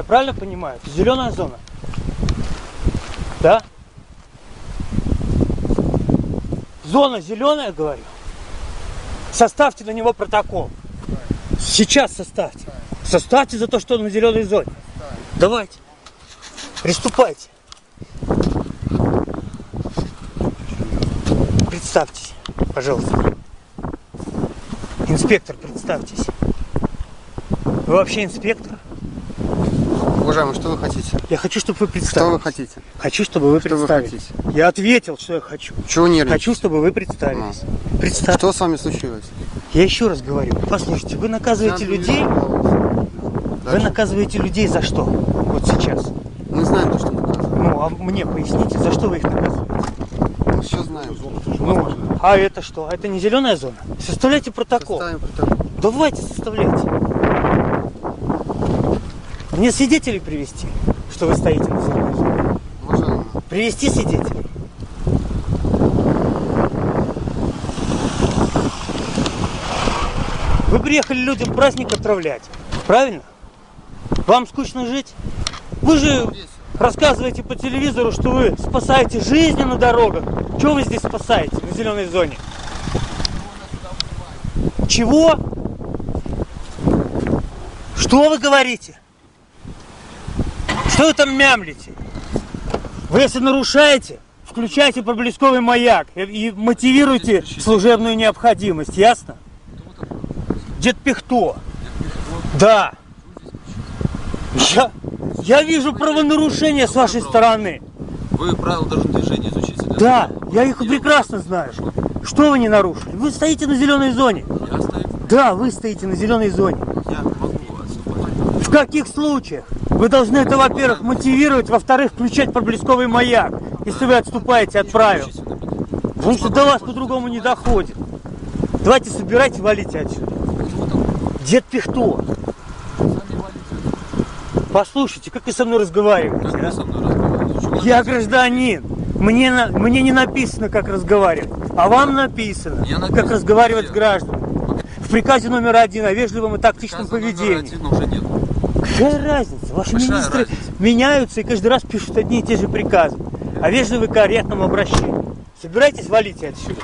правильно понимаю? Это зеленая зона. Да? Зона зеленая, говорю. Составьте на него протокол. Сейчас составьте. Составьте за то, что он на зеленой зоне. Давайте. Приступайте. Представьтесь, пожалуйста. Инспектор, представьтесь. Вы вообще инспектор? Уважаемый, что вы хотите? Я хочу, чтобы вы представились. Что вы хотите? Хочу, чтобы вы представились. Что вы хотите? Я ответил, что я хочу. Чего нервничаете? Хочу, чтобы вы представились. Представьте. Что с вами случилось? Я еще раз говорю. Послушайте, вы наказываете людей. Вы наказываете людей за что? Вот сейчас. Мы знаем, за что наказываем. Ну, а мне поясните, за что вы их наказываете? Мы все знаем. Ну, а это что? Это не зеленая зона? Составляйте протокол. Составим протокол. Давайте, составляйте. Мне свидетелей привести, что вы стоите на зеленой зоне? Уважаемый. Привести свидетелей. Вы приехали людям праздник отравлять, правильно? Вам скучно жить? Вы же рассказываете по телевизору, что вы спасаете жизни на дорогах. Чего вы здесь спасаете на зеленой зоне? Чего? Что вы говорите? Что вы там мямлите? Вы если нарушаете, включайте проблесковый маяк и мотивируйте служебную необходимость, ясно? Дед Пихто. Да. Я вижу правонарушение с вашей стороны. Вы правила дорожного движения изучите. Да, я их прекрасно знаю. Что вы не нарушили? Вы стоите на зеленой зоне. Я стою. Да, вы стоите на зеленой зоне. Я могу отступать. В каких случаях? Вы должны это, во-первых, мотивировать, во-вторых, включать проблесковый маяк, если вы отступаете от правил. Потому что до вас по-другому не доходит. Давайте собирайте, валите отсюда. Дед Пихто. Послушайте, как вы со мной разговариваете, Как вы а? со мной разговариваете? Я гражданин. Мне не написано, как разговаривать, а вам написано, Мне написано, как разговаривать где? с гражданами. В приказе номер 1 о вежливом и тактичном Приказа номер поведении. 1 уже нет. Какая разница? Ваши Большая министры разница. меняются и каждый раз пишут одни и те же приказы о вежливом и корректном обращении. Собирайтесь, валите отсюда.